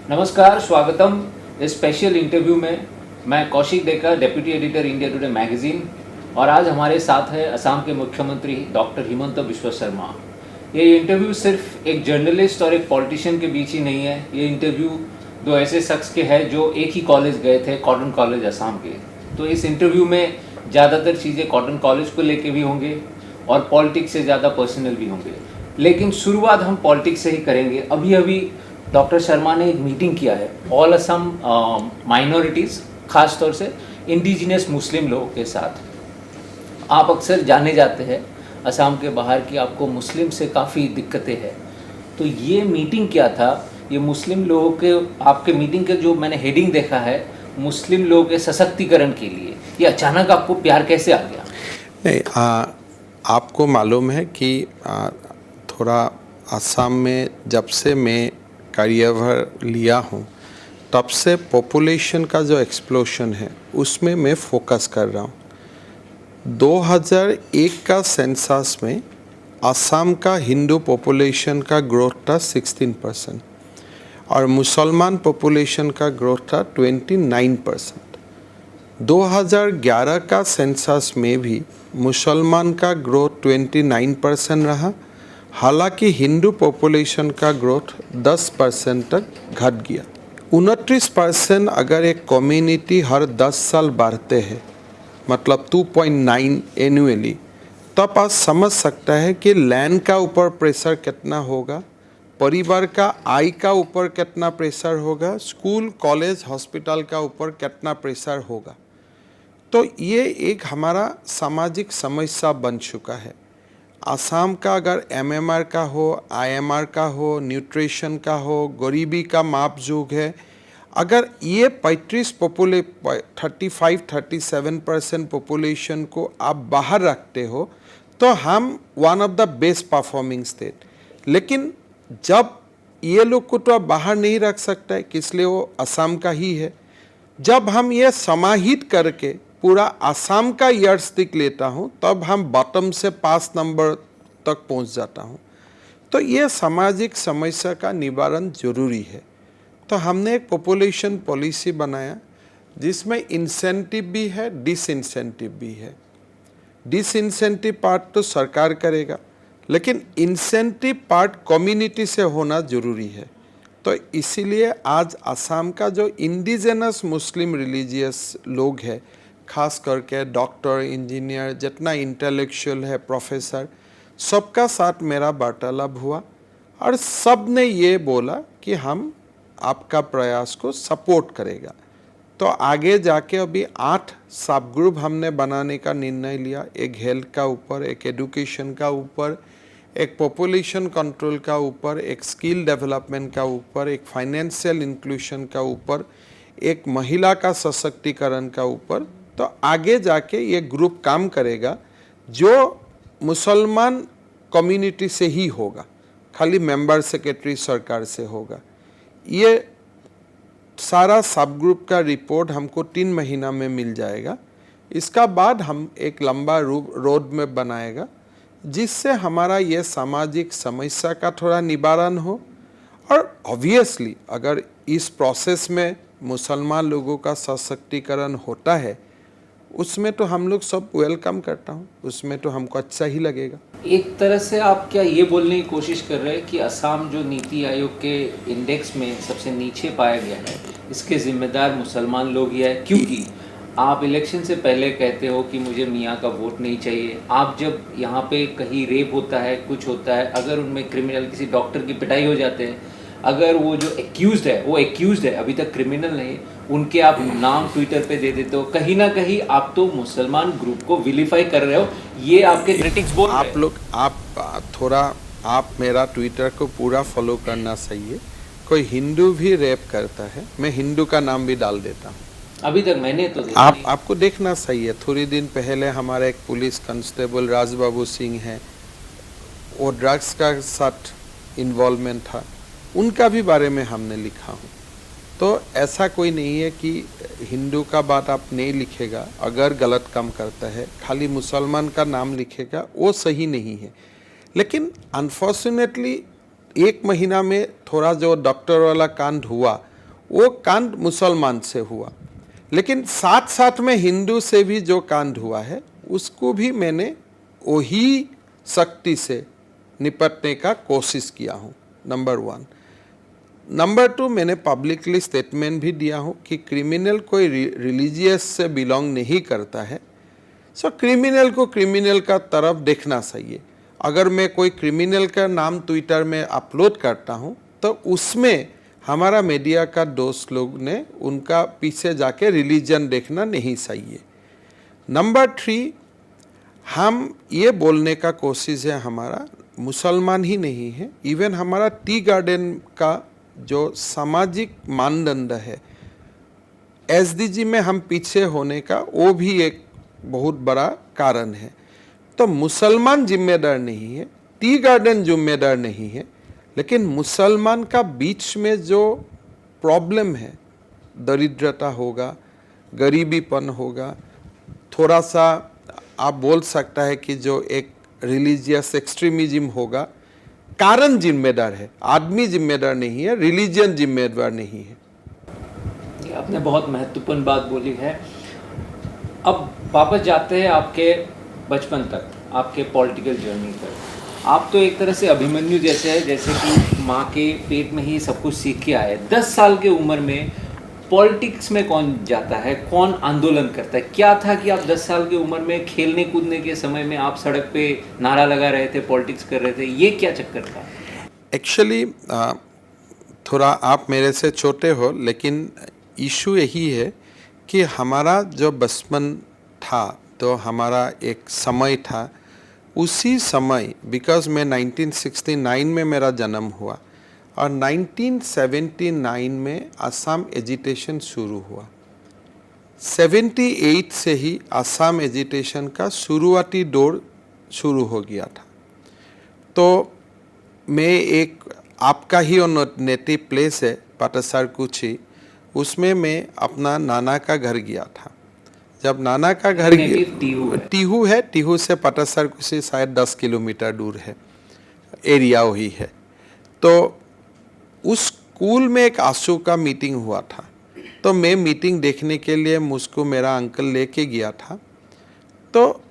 नमस्कार, स्वागतम इस स्पेशल इंटरव्यू में। मैं Kaushik Deka, deputy editor India today magazine, और आज हमारे साथ है असम के मुख्यमंत्री डॉक्टर हिमंता बिस्वा शर्मा। ये इंटरव्यू सिर्फ एक जर्नलिस्ट और एक पॉलिटिशियन के बीच ही नहीं है। ये इंटरव्यू दो ऐसे शख्स के है जो एक ही कॉलेज गए थे, कॉटन कॉलेज असम के। तो इस इंटरव्यू में ज़्यादातर चीज़ें कॉटन कॉलेज को लेके भी होंगे और पॉलिटिक्स से ज़्यादा पर्सनल भी होंगे, लेकिन शुरुआत हम पॉलिटिक्स से ही करेंगे। अभी अभी डॉक्टर शर्मा ने एक मीटिंग किया है ऑल असम माइनॉरिटीज़, खास तौर से इंडिजिनस मुस्लिम लोगों के साथ। आप अक्सर जाने जाते हैं असम के बाहर कि आपको मुस्लिम से काफ़ी दिक्कतें हैं। तो ये मीटिंग क्या था? ये मुस्लिम लोगों के, आपके मीटिंग के जो मैंने हेडिंग देखा है, मुस्लिम लोगों के सशक्तिकरण के लिए, ये अचानक आपको प्यार कैसे आ गया? नहीं, आपको मालूम है कि थोड़ा असम में जब से मैं कार्यभार लिया हूँ तब से पॉपुलेशन का जो एक्सप्लोशन है उसमें मैं फोकस कर रहा हूँ। 2001 का सेंसस में असम का हिंदू पॉपुलेशन का ग्रोथ था 16% और मुसलमान पॉपुलेशन का ग्रोथ था 29%। 2011 का सेंसस में भी मुसलमान का ग्रोथ 29% रहा, हालांकि हिंदू पॉपुलेशन का ग्रोथ 10% तक घट गया। 29% अगर एक कम्युनिटी हर 10 साल बढ़ते हैं, मतलब 2.9 एनुअली, तब आप समझ सकता है कि लैंड का ऊपर प्रेशर कितना होगा, परिवार का आय का ऊपर कितना प्रेशर होगा, स्कूल कॉलेज हॉस्पिटल का ऊपर कितना प्रेशर होगा। तो ये एक हमारा सामाजिक समस्या बन चुका है। असम का अगर एमएमआर का हो, आईएमआर का हो, न्यूट्रिशन का हो, गरीबी का मापजोग है, अगर ये 35-37% पॉपुलेशन को आप बाहर रखते हो तो हम one of the best performing state. लेकिन जब ये लोग को तो आप बाहर नहीं रख सकता है, इसलिए वो असम का ही है। जब हम ये समाहित करके पूरा असम का यर्डस्टिक लेता हूँ तब हम बॉटम से 5 नंबर तक पहुँच जाता हूँ। तो ये सामाजिक समस्या का निवारण जरूरी है। तो हमने एक पॉपुलेशन पॉलिसी बनाया जिसमें इंसेंटिव भी है, डिसइंसेंटिव भी है। डिसइंसेंटिव पार्ट तो सरकार करेगा, लेकिन इंसेंटिव पार्ट कम्युनिटी से होना जरूरी है। तो इसीलिए आज असम का जो इंडिजिनस मुस्लिम रिलीजियस लोग हैं, खास करके डॉक्टर, इंजीनियर, जितना इंटेलेक्चुअल है, प्रोफेसर, सबका साथ मेरा वार्तालाप हुआ और सब ने ये बोला कि हम आपका प्रयास को सपोर्ट करेगा। तो आगे जाके अभी 8 सब ग्रुप हमने बनाने का निर्णय लिया। एक हेल्थ का ऊपर, एक एजुकेशन का ऊपर, एक पॉपुलेशन कंट्रोल का ऊपर, एक स्किल डेवलपमेंट का ऊपर, एक फाइनेंशियल इंक्लूशन का ऊपर, एक महिला का सशक्तिकरण का ऊपर। तो आगे जाके ये ग्रुप काम करेगा जो मुसलमान कम्युनिटी से ही होगा, खाली मेंबर सेक्रेटरी सरकार से होगा। ये सारा सब ग्रुप का रिपोर्ट हमको 3 महीना में मिल जाएगा। इसका बाद हम एक लंबा रोड मैप बनाएगा जिससे हमारा ये सामाजिक समस्या का थोड़ा निवारण हो। और ऑब्वियसली अगर इस प्रोसेस में मुसलमान लोगों का सशक्तिकरण होता है उसमें तो हम लोग सब वेलकम करता हूँ, उसमें तो हमको अच्छा ही लगेगा। एक तरह से आप क्या ये बोलने की कोशिश कर रहे हैं कि असम जो नीति आयोग के इंडेक्स में सबसे नीचे पाया गया है, इसके जिम्मेदार मुसलमान लोग ही है? क्योंकि आप इलेक्शन से पहले कहते हो कि मुझे मियाँ का वोट नहीं चाहिए। आप जब यहाँ पे कहीं रेप होता है, कुछ होता है, अगर उनमें क्रिमिनल, किसी डॉक्टर की पिटाई हो जाते हैं, अगर वो जो एक्यूज्ड है वो एक्यूज्ड है, अभी तक क्रिमिनल नहीं, उनके आप नाम ट्विटर पे दे देते हो, कहीं ना कहीं आप तो मुसलमान ग्रुप को विलीफाई कर रहे हो। ये आपके क्रिटिक्स बोल रहे हैं। आप लोग आप मेरा ट्विटर को पूरा फॉलो करना चाहिए। कोई हिंदू भी रेप करता है, मैं हिंदू का नाम भी डाल देता हूँ। अभी तक मैंने तो देखा नहीं। आपको देखना चाहिए। थोड़ी दिन पहले हमारा एक पुलिस कांस्टेबल राजबाबू सिंह है, वो ड्रग्स का साथ इन्वॉल्वमेंट था, उनका भी बारे में हमने लिखा हूँ। तो ऐसा कोई नहीं है कि हिंदू का बात आप नहीं लिखेगा अगर गलत काम करता है, खाली मुसलमान का नाम लिखेगा, वो सही नहीं है। लेकिन अनफॉर्चुनेटली 1 महीना में थोड़ा जो डॉक्टर वाला कांड हुआ वो कांड मुसलमान से हुआ, लेकिन साथ साथ में हिंदू से भी जो कांड हुआ है उसको भी मैंने वही शक्ति से निपटने का कोशिश किया हूँ, नंबर 1। नंबर 2, मैंने पब्लिकली स्टेटमेंट भी दिया हूँ कि क्रिमिनल कोई रिलीजियस से बिलोंग नहीं करता है, सो क्रिमिनल को क्रिमिनल का तरफ देखना चाहिए। अगर मैं कोई क्रिमिनल का नाम ट्विटर में अपलोड करता हूँ तो उसमें हमारा मीडिया का दोस्त लोग ने उनका पीछे जाके रिलीजन देखना नहीं चाहिए। नंबर 3, हम ये बोलने का कोशिश है हमारा मुसलमान ही नहीं है, इवन हमारा टी गार्डन का जो सामाजिक मानदंड है एसडीजी में हम पीछे होने का, वो भी एक बहुत बड़ा कारण है। तो मुसलमान जिम्मेदार नहीं है, टी गार्डन जिम्मेदार नहीं है, लेकिन मुसलमान का बीच में जो प्रॉब्लम है, दरिद्रता होगा, गरीबीपन होगा, थोड़ा सा आप बोल सकता है कि जो एक रिलीजियस एक्सट्रीमिज्म होगा, कारण जिम्मेदार है, आदमी जिम्मेदार नहीं है, रिलीजन जिम्मेदार नहीं है। ये आपने बहुत महत्वपूर्ण बात बोली है। अब वापस जाते हैं आपके बचपन तक, आपके पॉलिटिकल जर्नी पर। आप तो एक तरह से अभिमन्यु जैसे है, जैसे कि माँ के पेट में ही सब कुछ सीख के आए। 10 साल की उम्र में पॉलिटिक्स में कौन जाता है, कौन आंदोलन करता है? क्या था कि आप 10 साल की उम्र में खेलने कूदने के समय में आप सड़क पे नारा लगा रहे थे, पॉलिटिक्स कर रहे थे? ये क्या चक्कर था? एक्चुअली थोड़ा आप मेरे से छोटे हो, लेकिन इशू यही है कि हमारा जो बचपन था, तो हमारा एक समय था, उसी समय बिकॉज मैं 1969 में मेरा जन्म हुआ और 1979 में असम एजिटेशन शुरू हुआ। 78 से ही असम एजिटेशन का शुरुआती दौर शुरू हो गया था। तो मैं एक आपका ही नेटिव प्लेस है पाटासारकुची, उसमें मैं अपना नाना का घर गया था। जब नाना का घर टीहू है, टीहू से पाटासारकुची शायद 10 किलोमीटर दूर है, एरिया वही है। तो उस स्कूल में एक आशू का मीटिंग हुआ था, तो मैं मीटिंग देखने के लिए मुझको मेरा अंकल लेके गया था। तो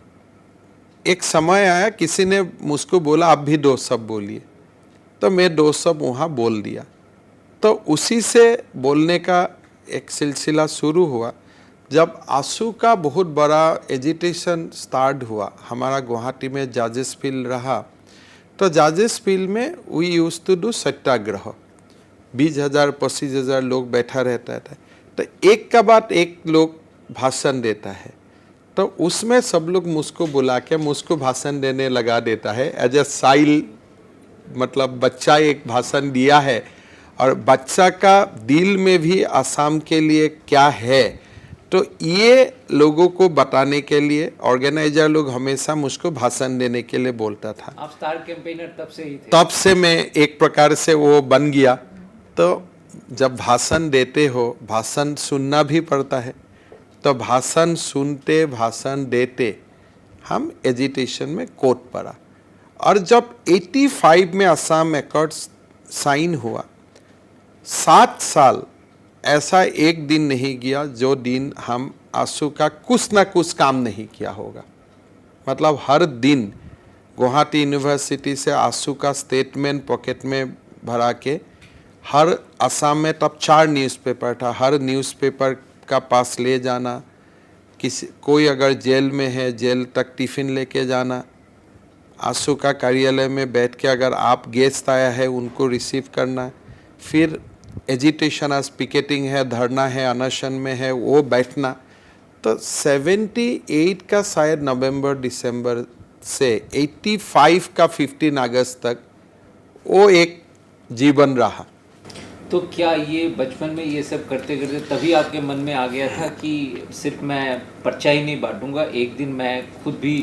एक समय आया, किसी ने मुझको बोला आप भी 2 शब्द बोलिए, तो मैं 2 शब्द वहाँ बोल दिया। तो उसी से बोलने का एक सिलसिला शुरू हुआ। जब आशू का बहुत बड़ा एजिटेशन स्टार्ट हुआ, हमारा गुवाहाटी में जजेस फील्ड रहा, तो जजेस फील्ड में वी यूज टू डू सत्याग्रह। 20,000 25,000 लोग बैठा रहता था, तो एक का बाद एक लोग भाषण देता है, तो उसमें सब लोग मुझको बुला के मुझको भाषण देने लगा देता है एज ए साइल, मतलब बच्चा एक भाषण दिया है और बच्चा का दिल में भी असम के लिए क्या है, तो ये लोगों को बताने के लिए ऑर्गेनाइजर लोग हमेशा मुझको भाषण देने के लिए बोलता था। आप स्टार कैंपेनर तब से ही थे? तब से मैं एक प्रकार से वो बन गया। तो जब भाषण देते हो, भाषण सुनना भी पड़ता है, तो भाषण सुनते भाषण देते हम एजिटेशन में कोट पड़ा। और जब 85 में असम एकॉर्ड्स साइन हुआ, 7 साल ऐसा एक दिन नहीं गया जो दिन हम आशू का कुछ ना कुछ काम नहीं किया होगा। मतलब हर दिन गुवाहाटी यूनिवर्सिटी से आशू का स्टेटमेंट पॉकेट में भरा के, हर असम में तब 4 न्यूज़पेपर था, हर न्यूज़पेपर का पास ले जाना, किसी कोई अगर जेल में है जेल तक टिफ़िन लेके जाना, आशू का कार्यालय में बैठ के अगर आप गेस्ट आया है उनको रिसीव करना, फिर एजिटेशन आज पिकेटिंग है, धरना है, अनशन में है, वो बैठना। तो 78 का शायद नवंबर दिसंबर से 85 का 15 अगस्त तक वो एक जीवन रहा। तो क्या ये बचपन में ये सब करते करते तभी आपके मन में आ गया था कि सिर्फ मैं पर्चा ही नहीं बांटूंगा, एक दिन मैं खुद भी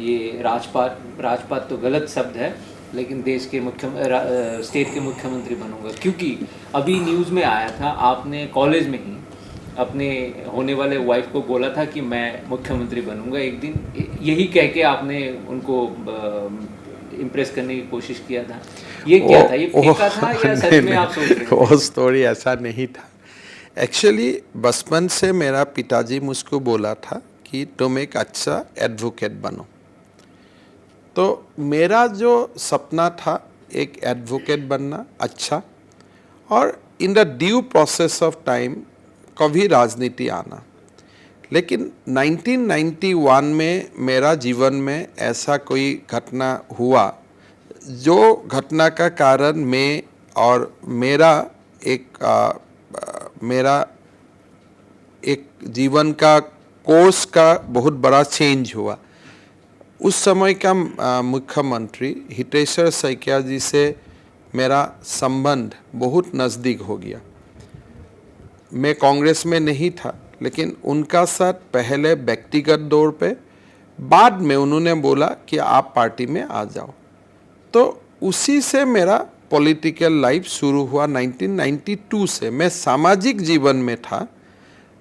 ये राजपाट तो गलत शब्द है, लेकिन देश के स्टेट के मुख्यमंत्री बनूंगा? क्योंकि अभी न्यूज़ में आया था आपने कॉलेज में ही अपने होने वाले वाइफ को बोला था कि मैं मुख्यमंत्री बनूंगा एक दिन, यही कह के आपने उनको इम्प्रेस करने की कोशिश किया था? ये क्या था? ये फेंका था या सच में आप सोच रहे थे? वो स्टोरी ऐसा नहीं था। एक्चुअली बचपन से मेरा पिताजी मुझको बोला था कि तुम एक अच्छा एडवोकेट बनो। तो मेरा जो सपना था एक एडवोकेट बनना अच्छा, और in the due process of time कभी राजनीति आना। लेकिन 1991 में मेरा जीवन में ऐसा कोई घटना हुआ जो घटना का कारण मैं और मेरा एक जीवन का कोर्स का बहुत बड़ा चेंज हुआ। उस समय का मुख्यमंत्री हितेश्वर शइकिया जी से मेरा संबंध बहुत नज़दीक हो गया। मैं कांग्रेस में नहीं था, लेकिन उनका साथ पहले व्यक्तिगत तौर पे, बाद में उन्होंने बोला कि आप पार्टी में आ जाओ। तो उसी से मेरा पॉलिटिकल लाइफ शुरू हुआ 1992 से। मैं सामाजिक जीवन में था,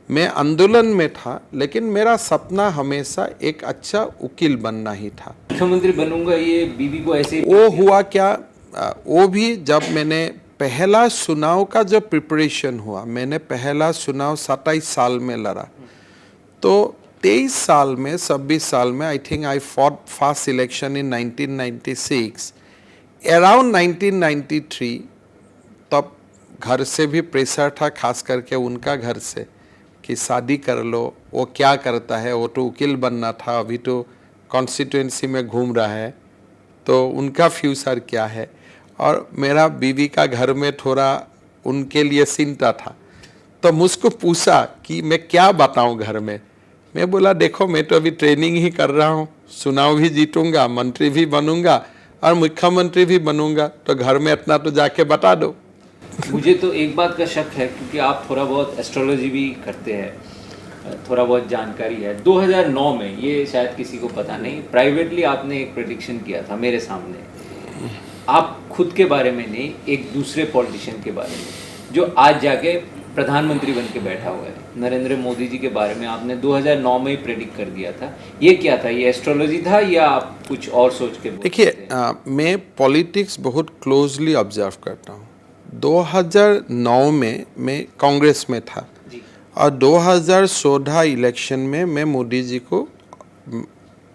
मैं आंदोलन में था, लेकिन मेरा सपना हमेशा एक अच्छा वकील बनना ही था। मुख्यमंत्री बनूंगा, ये बीबी को ऐसे वो हुआ क्या, वो भी जब मैंने पहला चुनाव का जो प्रिपरेशन हुआ, मैंने पहला चुनाव 27 साल में लड़ा। तो 23 साल में 26 साल में I think I fought first election in 1996। Around 1993 तब घर से भी प्रेशर था, खास करके उनका घर से, कि शादी कर लो। वो क्या करता है, वो तो वकील बनना था, अभी तो कॉन्स्टिट्यूएंसी में घूम रहा है, तो उनका फ्यूचर क्या है। और मेरा बीवी का घर में थोड़ा उनके लिए चिंता था। तो मुझको पूछा कि मैं क्या बताऊं घर में। मैं बोला देखो, मैं तो अभी ट्रेनिंग ही कर रहा हूं, चुनाव भी जीतूंगा, मंत्री भी बनूंगा और मुख्यमंत्री भी बनूंगा, तो घर में इतना तो जाके बता दो। मुझे तो एक बात का शक है, क्योंकि आप थोड़ा बहुत एस्ट्रोलॉजी भी करते हैं, थोड़ा बहुत जानकारी है। 2009 में, ये शायद किसी को पता नहीं, प्राइवेटली आपने एक प्रेडिक्शन किया था मेरे सामने। आप खुद के बारे में नहीं, एक दूसरे पॉलिटिशियन के बारे में जो आज जाके प्रधानमंत्री बन के बैठा हुआ है, नरेंद्र मोदी जी के बारे में आपने 2009 में ही प्रेडिक्ट कर दिया था। ये क्या था? ये एस्ट्रोलॉजी था या आप कुछ और सोच के? देखिए, मैं पॉलिटिक्स बहुत क्लोजली ऑब्जर्व करता हूँ। 2009 में मैं कांग्रेस में था और 2014 इलेक्शन में मैं मोदी जी को,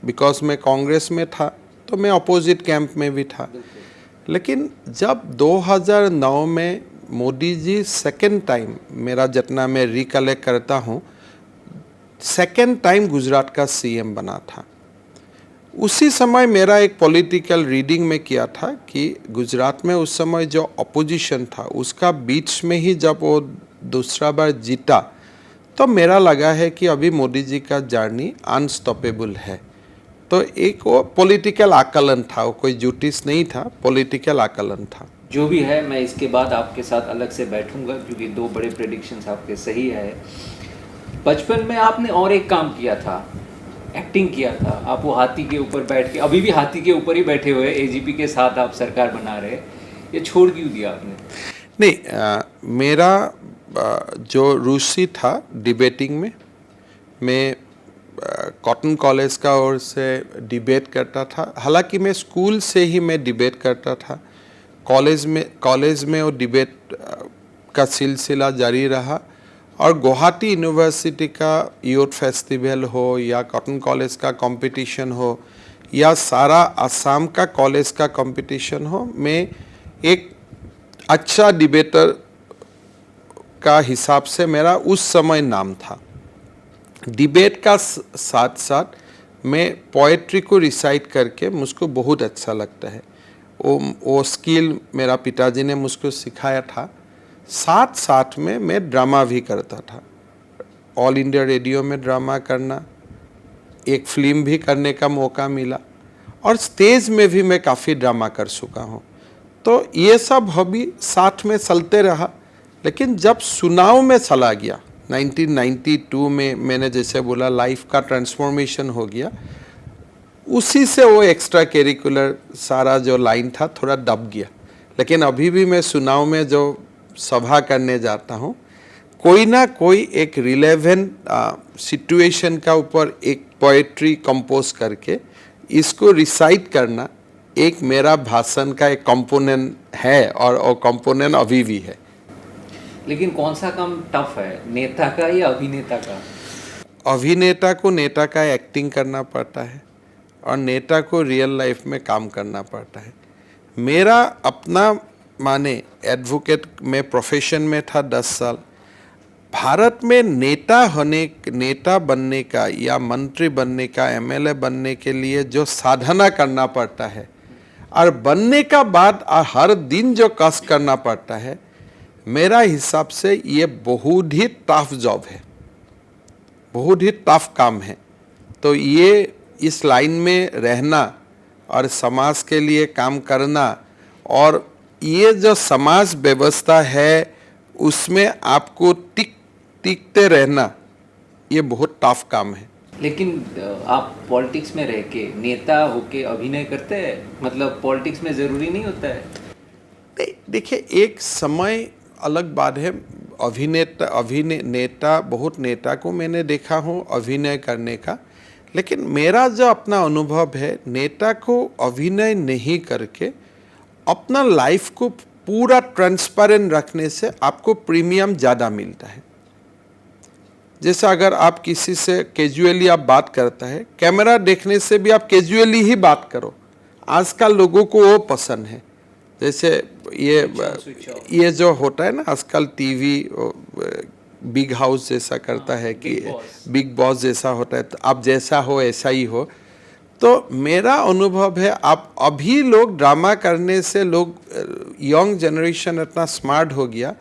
बिकॉज मैं कांग्रेस में था तो मैं अपोजिट कैंप में भी था। लेकिन जब 2009 में मोदी जी सेकेंड टाइम, मेरा जितना मैं रिकलेक्ट करता हूँ, सेकेंड टाइम गुजरात का सीएम बना था, उसी समय मेरा एक पॉलिटिकल रीडिंग में किया था कि गुजरात में उस समय जो अपोजिशन था उसका बीच में ही जब वो दूसरा बार जीता, तो मेरा लगा है कि अभी मोदी जी का जर्नी अनस्टॉपेबल है। तो एक वो पॉलिटिकल आकलन था, वो कोई ज्योतिष नहीं था, पॉलिटिकल आकलन था। जो भी है, मैं इसके बाद आपके साथ अलग से बैठूंगा, क्योंकि 2 बड़े प्रेडिक्शंस आपके सही है। बचपन में आपने और एक काम किया था, एक्टिंग किया था। आप वो हाथी के ऊपर बैठ के, अभी भी हाथी के ऊपर ही बैठे हुए, एजीपी के साथ आप सरकार बना रहे, ये छोड़ क्यों दिया आपने? नहीं, मेरा जो रुचि था डिबेटिंग में, मैं कॉटन कॉलेज का ओर से डिबेट करता था। हालांकि मैं स्कूल से ही मैं डिबेट करता था, कॉलेज में वो डिबेट का सिलसिला जारी रहा। और गुवाहाटी यूनिवर्सिटी का यूथ फेस्टिवल हो या कॉटन कॉलेज का कंपटीशन हो या सारा असम का कॉलेज का कंपटीशन हो, मैं एक अच्छा डिबेटर का हिसाब से मेरा उस समय नाम था। डिबेट का साथ साथ मैं पोएट्री को रिसाइट करके मुझको बहुत अच्छा लगता है। वो स्किल मेरा पिताजी ने मुझको सिखाया था। साथ साथ में मैं ड्रामा भी करता था, ऑल इंडिया रेडियो में ड्रामा करना, एक फिल्म भी करने का मौका मिला और स्टेज में भी मैं काफ़ी ड्रामा कर चुका हूँ। तो ये सब हॉबी साथ में चलते रहा। लेकिन जब चुनाव में चला गया 1992 में, मैंने जैसे बोला लाइफ का ट्रांसफॉर्मेशन हो गया, उसी से वो एक्स्ट्रा करिकुलर सारा जो लाइन था थोड़ा दब गया। लेकिन अभी भी मैं चुनाव में जो सभा करने जाता हूँ, कोई ना कोई एक रिलेवेंट सिचुएशन का ऊपर एक पोएट्री कंपोज करके इसको रिसाइट करना एक मेरा भाषण का एक कंपोनेंट है और वो कंपोनेंट अभी भी है। लेकिन कौन सा काम टफ है, नेता का या अभिनेता का? अभिनेता को नेता का एक्टिंग करना पड़ता है और नेता को रियल लाइफ में काम करना पड़ता है। मेरा अपना माने एडवोकेट में प्रोफेशन में था 10 साल। भारत में नेता बनने का या मंत्री बनने का, एमएलए बनने के लिए जो साधना करना पड़ता है और बनने का बाद हर दिन जो कष्ट करना पड़ता है, मेरा हिसाब से ये बहुत ही टफ जॉब है, बहुत ही टफ काम है। तो ये इस लाइन में रहना और समाज के लिए काम करना और ये जो समाज व्यवस्था है उसमें आपको टिकते रहना, ये बहुत टफ काम है। लेकिन आप पॉलिटिक्स में रह के नेता होके अभिनय करते हैं, मतलब पॉलिटिक्स में ज़रूरी नहीं होता है? नहीं, देखिए एक समय अलग बात है। नेता बहुत नेता को मैंने देखा हूँ अभिनय करने का, लेकिन मेरा जो अपना अनुभव है, नेता को अभिनय नहीं करके अपना लाइफ को पूरा ट्रांसपेरेंट रखने से आपको प्रीमियम ज़्यादा मिलता है। जैसे अगर आप किसी से कैजुअली आप बात करता है, कैमरा देखने से भी आप कैजुअली ही बात करो, आजकल लोगों को वो पसंद है। जैसे ये जो होता है ना आजकल टीवी बिग हाउस जैसा करता है कि बिग बॉस जैसा होता है, तो आप जैसा हो ऐसा ही हो। तो मेरा अनुभव है, आप अभी लोग ड्रामा करने से, लोग यंग जनरेशन इतना स्मार्ट हो गया,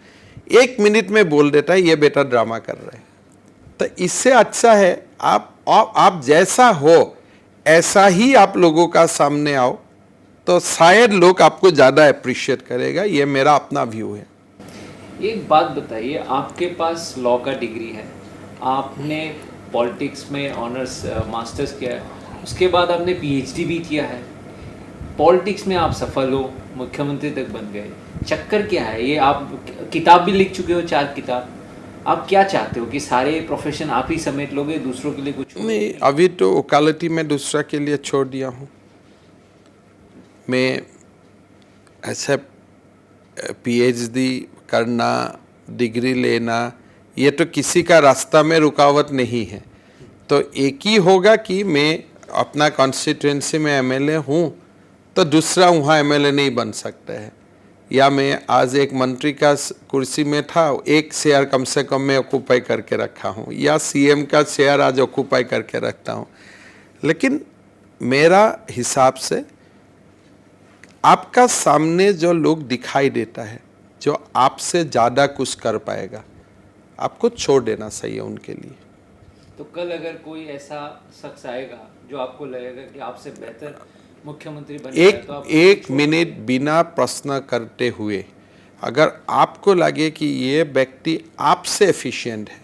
1 मिनट में बोल देता है ये बेटा ड्रामा कर रहा है। तो इससे अच्छा है आप जैसा हो ऐसा ही आप लोगों का सामने आओ, तो शायद लोग आपको ज़्यादा अप्रिशिएट करेगा। ये मेरा अपना व्यू है। एक बात बताइए, आपके पास लॉ का डिग्री है, आपने पॉलिटिक्स में ऑनर्स मास्टर्स किया है, उसके बाद आपने पीएचडी भी किया है, पॉलिटिक्स में आप सफल हो, मुख्यमंत्री तक बन गए, चक्कर क्या है ये? आप किताब भी लिख चुके हो, 4 किताब। आप क्या चाहते हो कि सारे प्रोफेशन आप ही समेट लोगे, दूसरों के लिए कुछ? नहीं, अभी तो वकालती में दूसरा के लिए छोड़ दिया हूँ। मैं ऐसे पीएचडी करना, डिग्री लेना, ये तो किसी का रास्ता में रुकावट नहीं है। तो एक ही होगा कि मैं अपना कॉन्स्टिट्यूंसी में एमएलए हूँ तो दूसरा वहाँ एमएलए नहीं बन सकता है, या मैं आज एक मंत्री का कुर्सी में था, 1 शेयर कम से कम मैं ऑक्यूपाई करके रखा हूँ, या सीएम का शेयर आज ऑक्यूपाई करके रखता हूँ। लेकिन मेरा हिसाब से आपका सामने जो लोग दिखाई देता है, जो आपसे ज़्यादा कुछ कर पाएगा, आपको छोड़ देना चाहिए उनके लिए। तो कल अगर कोई ऐसा शख्स आएगा जो आपको लगेगा कि आपसे बेहतर मुख्यमंत्री बन जाए, तो आप एक मिनट बिना प्रश्न करते हुए, अगर आपको लगे कि ये व्यक्ति आपसे एफिशिएंट है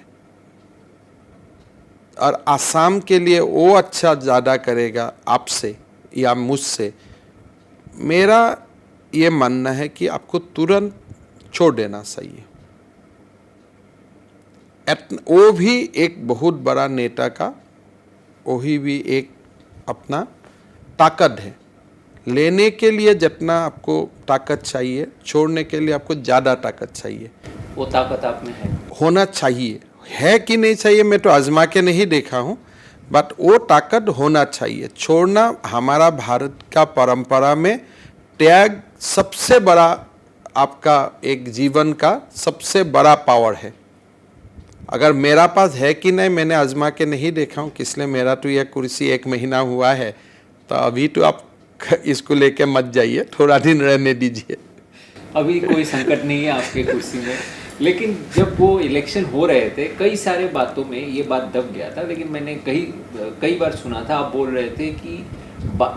और आसाम के लिए वो अच्छा ज़्यादा करेगा आपसे या मुझसे, मेरा ये मानना है कि आपको तुरंत छोड़ देना चाहिए। वो भी एक बहुत बड़ा नेता का, वही भी एक अपना ताकत है। लेने के लिए जितना आपको ताकत चाहिए, छोड़ने के लिए आपको ज़्यादा ताकत चाहिए। वो ताकत आप में है, होना चाहिए। है कि नहीं चाहिए मैं तो आजमा के नहीं देखा हूँ, बट वो ताकत होना चाहिए। छोड़ना हमारा भारत का परंपरा में त्याग सबसे बड़ा, आपका एक जीवन का सबसे बड़ा पावर है। अगर मेरा पास है कि नहीं मैंने आजमा के नहीं देखा हूँ, किसलिए मेरा तो यह कुर्सी 1 महीना हुआ है, तो अभी तो आप इसको लेके मत जाइए, थोड़ा दिन रहने दीजिए। अभी कोई संकट नहीं है आपके कुर्सी में। लेकिन जब वो इलेक्शन हो रहे थे, कई सारे बातों में ये बात दब गया था, लेकिन मैंने कई बार सुना था, आप बोल रहे थे कि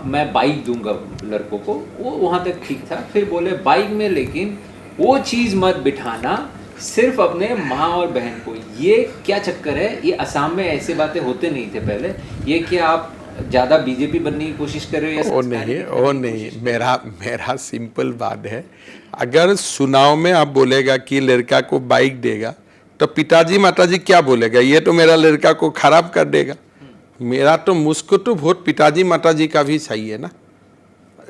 मैं बाइक दूंगा लड़कों को, वो वहाँ तक ठीक था। फिर बोले बाइक में लेकिन वो चीज़ मत बिठाना, सिर्फ अपने माँ और बहन को। ये क्या चक्कर है? ये असम में ऐसे बातें होते नहीं थे पहले। ये क्या आप ज़्यादा बीजेपी बनने की कोशिश कर रहे हो? वो नहीं, मेरा सिंपल बात है, अगर चुनाव में आप बोलेगा कि लड़का को बाइक देगा, तो पिताजी माताजी क्या बोलेगा? ये तो मेरा लड़का को खराब कर देगा। मेरा तो मुझको तो वोट पिताजी माताजी का भी चाहिए ना।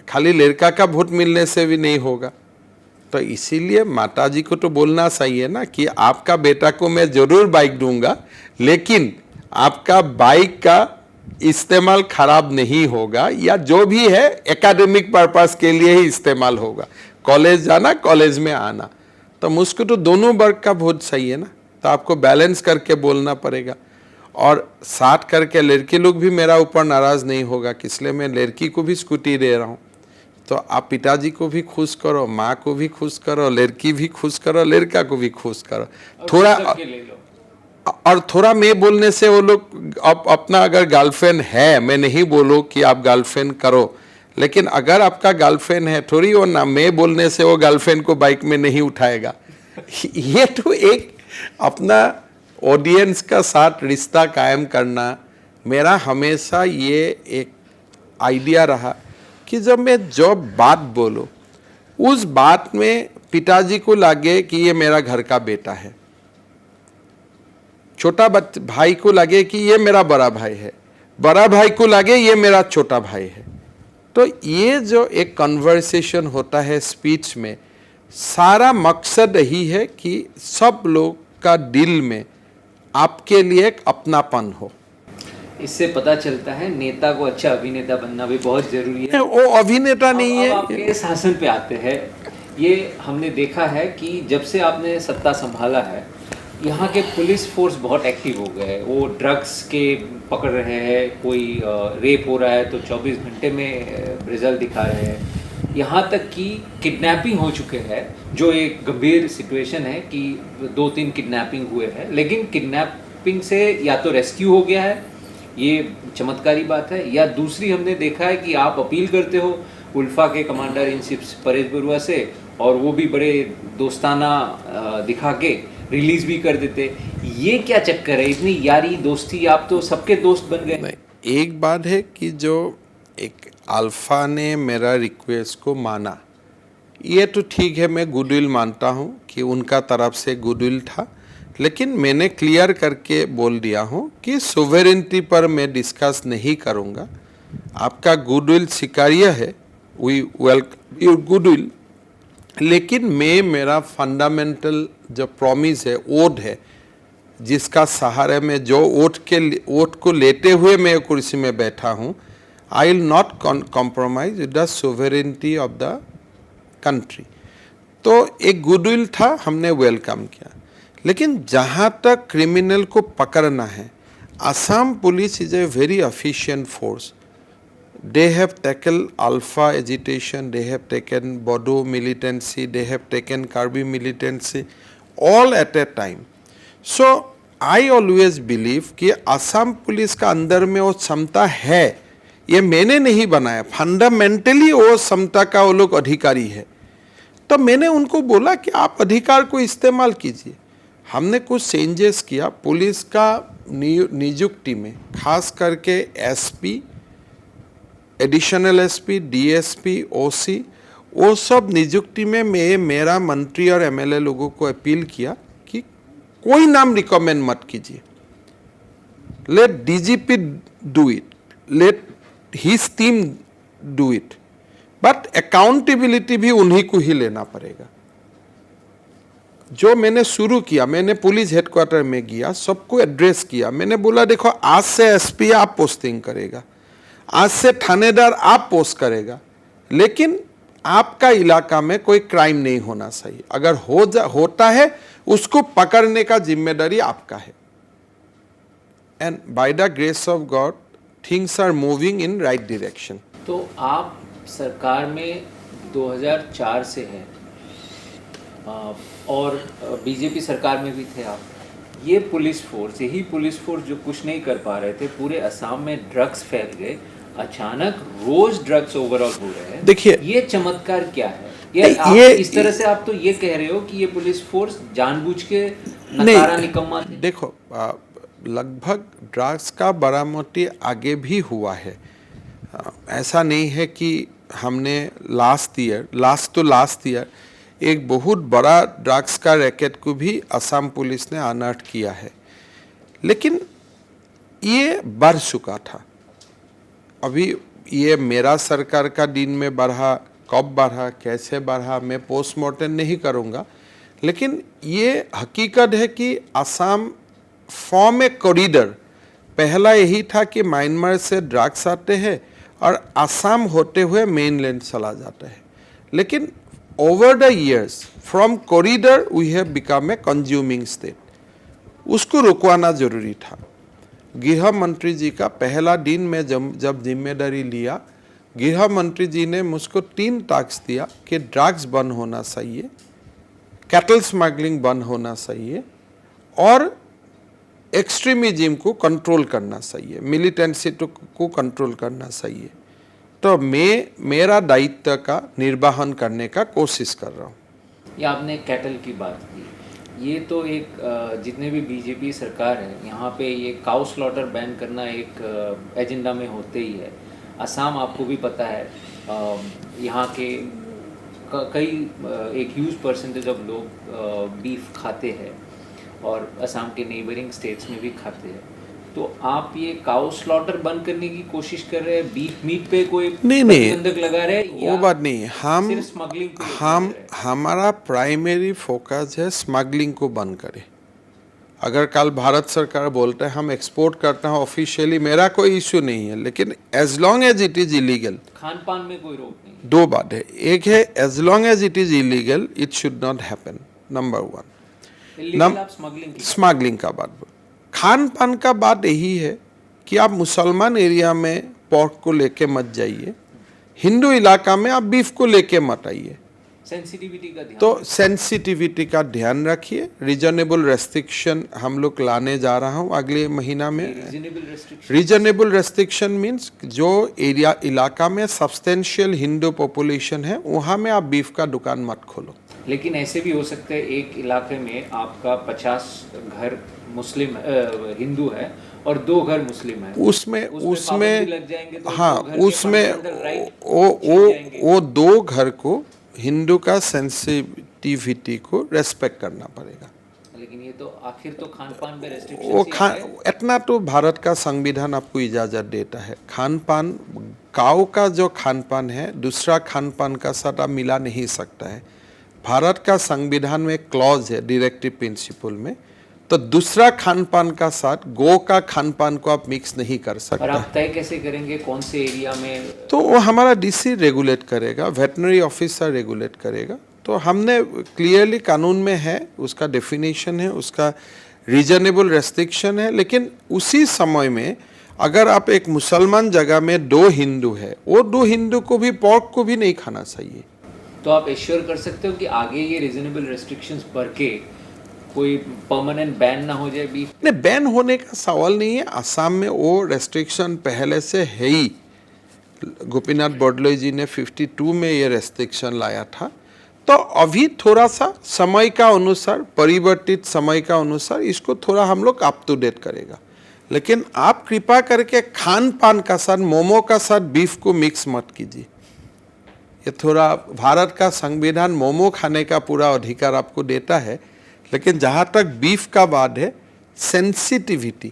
खाली लड़का का वोट मिलने से भी नहीं होगा। तो इसीलिए माता जी को तो बोलना सही है ना कि आपका बेटा को मैं जरूर बाइक दूंगा, लेकिन आपका बाइक का इस्तेमाल खराब नहीं होगा, या जो भी है एकेडमिक पर्पस के लिए ही इस्तेमाल होगा, कॉलेज जाना कॉलेज में आना। तो मुझको तो दोनों वर्ग का वोट सही है ना, तो आपको बैलेंस करके बोलना पड़ेगा। और साथ करके लड़के लोग भी मेरा ऊपर नाराज नहीं होगा, इसलिए मैं लड़की को भी स्कूटी दे रहा हूँ। तो आप पिताजी को भी खुश करो, माँ को भी खुश करो, लड़की भी खुश करो, लड़का को भी खुश करो। थोड़ा और थोड़ा मैं बोलने से वो लोग अपना अगर गर्लफ्रेंड है, मैं नहीं बोलूँ कि आप गर्लफ्रेंड करो, लेकिन अगर आपका गर्लफ्रेंड है, थोड़ी वो ना मैं बोलने से वो गर्लफ्रेंड को बाइक में नहीं उठाएगा। ये तो एक अपना ऑडियंस का साथ रिश्ता कायम करना मेरा हमेशा ये एक आइडिया रहा कि जब मैं जो बात बोलूं उस बात में पिताजी को लगे कि ये मेरा घर का बेटा है, छोटा भाई को लगे कि ये मेरा बड़ा भाई है, बड़ा भाई को लगे ये मेरा छोटा भाई है। तो ये जो एक कन्वर्सेशन होता है स्पीच में, सारा मकसद यही है कि सब लोग का दिल में आपके लिए एक अपनापन हो। इससे पता चलता है नेता को अच्छा अभिनेता बनना भी बहुत जरूरी है। वो अभिनेता नहीं है। अब आपके शासन पे आते हैं। ये हमने देखा है कि जब से आपने सत्ता संभाला है, यहाँ के पुलिस फोर्स बहुत एक्टिव हो गए। वो ड्रग्स के पकड़ रहे हैं, कोई रेप हो रहा है तो 24 घंटे में रिजल्ट दिखा रहे हैं। यहाँ तक कि किडनैपिंग हो चुके हैं, जो एक गंभीर सिचुएशन है कि 2-3 किडनैपिंग हुए हैं, लेकिन किडनैपिंग से या तो रेस्क्यू हो गया है, ये चमत्कारी बात है, या दूसरी हमने देखा है कि आप अपील करते हो उल्फा के commander in chief Paresh Barua से, और वो भी बड़े दोस्ताना दिखा के रिलीज भी कर देते। ये क्या चक्कर है, इतनी यारी दोस्ती, आप तो सबके दोस्त बन गए। एक बात है कि जो एक अल्फा ने मेरा रिक्वेस्ट को माना, ये तो ठीक है, मैं गुडविल मानता हूँ कि उनका तरफ से गुडविल था, लेकिन मैंने क्लियर करके बोल दिया हूँ कि सोवेरेंटी पर मैं डिस्कस नहीं करूँगा। आपका गुडविल स्वीकार्य है, वी वेलकम योर गुडविल, लेकिन मैं मेरा फंडामेंटल जो प्रॉमिस है, ओथ है, जिसका सहारे में जो ओथ को लेते हुए मैं कुर्सी में बैठा हूँ, I will not compromise with the sovereignty of the country. तो एक गुडविल था, हमने वेलकम किया। लेकिन जहाँ तक क्रिमिनल को पकड़ना है, Assam police is a very efficient force. They have tackled Alpha agitation, they have taken Bodo militancy, they have taken Karbi militancy, all at a time. So I always believe कि Assam police का अंदर में वो क्षमता है, ये मैंने नहीं बनाया, फंडामेंटली वो क्षमता का वो लोग अधिकारी है। तो मैंने उनको बोला कि आप अधिकार को इस्तेमाल कीजिए। हमने कुछ चेंजेस किया पुलिस का नियुक्ति में, खास करके एसपी, एडिशनल एसपी, डीएसपी, ओसी, वो सब नियुक्ति में मैं मेरा मंत्री और एमएलए लोगों को अपील किया कि कोई नाम रिकमेंड मत कीजिए, let DGP do it, let his team do it, but accountability भी उन्हीं को ही लेना पड़ेगा। जो मैंने शुरू किया, मैंने पुलिस हेडक्वार्टर में गया, सबको एड्रेस किया, मैंने बोला देखो आज से एसपी आप पोस्टिंग करेगा, आज से थानेदार आप पोस्ट करेगा, लेकिन आपका इलाका में कोई क्राइम नहीं होना चाहिए। अगर होता है उसको पकड़ने का जिम्मेदारी आपका है। And by the grace of God things are moving in right direction. तो आप सरकार में 2004 से हैं और बीजेपी सरकार में भी थे आप। ये पुलिस फोर्स, यही पुलिस फोर्स जो कुछ नहीं कर पा रहे थे, पूरे असम में ड्रग्स फैल गए, अचानक रोज ड्रग्स ओवरऑल हो रहे हैं। देखिए ये चमत्कार क्या है? ये इस तरह से आप तो ये कह रहे हो कि ये पुलिस फोर्स जानबूझ के नकारा निकम्मा थे। देखो लगभग ड्रग्स का बरामदी आगे भी हुआ है। ऐसा नहीं है कि हमने लास्ट ईयर एक बहुत बड़ा ड्रग्स का रैकेट को भी असम पुलिस ने अनर्थ किया है, लेकिन ये बढ़ चुका था। अभी ये मेरा सरकार का दिन में बढ़ा, कब बढ़ा, कैसे बढ़ा, मैं पोस्टमार्टम नहीं करूँगा, लेकिन ये हकीकत है कि असम फॉर्म ए कॉरिडोर। पहला यही था कि म्यांमार से ड्रग्स आते हैं और असम होते हुए मेनलैंड चला जाता है, लेकिन over the years from corridor we have become a consuming state. उसको रुकवाना जरूरी था। गृह मंत्री जी का पहला दिन में जब जिम्मेदारी लिया, गृह मंत्री जी ने मुझको 3 टास्क दिया कि ड्रग्स बंद होना चाहिए, कैटल स्मगलिंग बंद होना चाहिए और एक्सट्रीमिज्म को कंट्रोल करना चाहिए, मिलिटेंसी को कंट्रोल करना चाहिए। तो मेरा दायित्व का निर्वहन करने का कोशिश कर रहा हूँ। ये आपने कैटल की बात की, ये तो एक जितने भी बीजेपी सरकार है यहाँ पे ये काउ स्लॉटर बैन करना एक एजेंडा में होते ही है। असम आपको भी पता है, यहाँ के कई एक ह्यूज परसेंटेज ऑफ लोग बीफ खाते हैं और असम के नेबरिंग स्टेट्स में भी खाते हैं। तो आप ये काउ स्लॉटर बंद करने की कोशिश कर रहे हैं, बीफ मीट पे कोई प्रतिबंधक लगा रहे हैं? वो बात नहीं, हम स्मगलिंग पे हमारा प्राइमरी फोकस है स्मगलिंग को बंद करें। अगर कल भारत सरकार बोलते हैं हम एक्सपोर्ट करते हैं ऑफिशियली, मेरा कोई इश्यू नहीं है, लेकिन as long as it is illegal, खान पान में कोई रोक नहीं। 2 बात है, एक है as long as it is illegal it should not happen, number 1। Smuggling का बात, खान पान का बात यही है कि आप मुसलमान एरिया में पोर्क को लेके मत जाइए, हिंदू इलाका में आप बीफ को लेके मत आइए। सेंसिटिविटी का ध्यान, तो सेंसिटिविटी का ध्यान रखिए। रीजनेबल रेस्ट्रिक्शन हम लोग लाने जा रहा हूँ अगले महीना में। रीजनेबल रेस्ट्रिक्शन मीन्स जो एरिया इलाका में सब्सटेंशियल हिंदू पॉपुलेशन है वहाँ में आप बीफ का दुकान मत खोलो। लेकिन ऐसे भी हो सकता है एक इलाके में आपका 50 घर मुस्लिम हिंदू है और 2 घर मुस्लिम है, उसमें लग जाएंगे, तो हाँ उसमें वो 2 घर को हिंदू का सेंसिटिविटी को रेस्पेक्ट करना पड़ेगा। लेकिन ये तो आखिर तो खान पान में रेस्ट्रिक्शन इतना तो भारत का संविधान आपको इजाजत देता है। खान पान काऊ का जो खान पान है दूसरा खान पान का साथ आप मिला नहीं सकता है। भारत का संविधान में क्लॉज है डायरेक्टिव प्रिंसिपल में, तो दूसरा खान पान का साथ गो का खान पान को आप मिक्स नहीं कर सकते। और आप तय कैसे करेंगे कौन से एरिया में? तो वो हमारा डीसी रेगुलेट करेगा, वेटनरी ऑफिसर रेगुलेट करेगा। तो हमने क्लियरली कानून में है, उसका डेफिनेशन है, उसका रीजनेबल रेस्ट्रिक्शन है। लेकिन उसी समय में अगर आप एक मुसलमान जगह में 2 हिंदू है, वो 2 हिंदू को भी पोर्क को भी नहीं खाना चाहिए। तो आप एश्योर कर सकते हो कि आगे ये रीजनेबल रेस्ट्रिक्शंस बढ़ के कोई परमानेंट बैन ना हो जाए बीफ? नहीं, बैन होने का सवाल नहीं है। असम में वो रेस्ट्रिक्शन पहले से है ही। गोपीनाथ बोरदोलोई जी ने 52 में ये रेस्ट्रिक्शन लाया था। तो अभी थोड़ा सा समय का अनुसार, परिवर्तित समय का अनुसार इसको थोड़ा हम लोग अप टू डेट करेगा। लेकिन आप कृपा करके खान पान का साथ, मोमो का साथ बीफ को मिक्स मत कीजिए। ये थोड़ा, भारत का संविधान मोमो खाने का पूरा अधिकार आपको देता है, लेकिन जहाँ तक बीफ का बात है, सेंसिटिविटी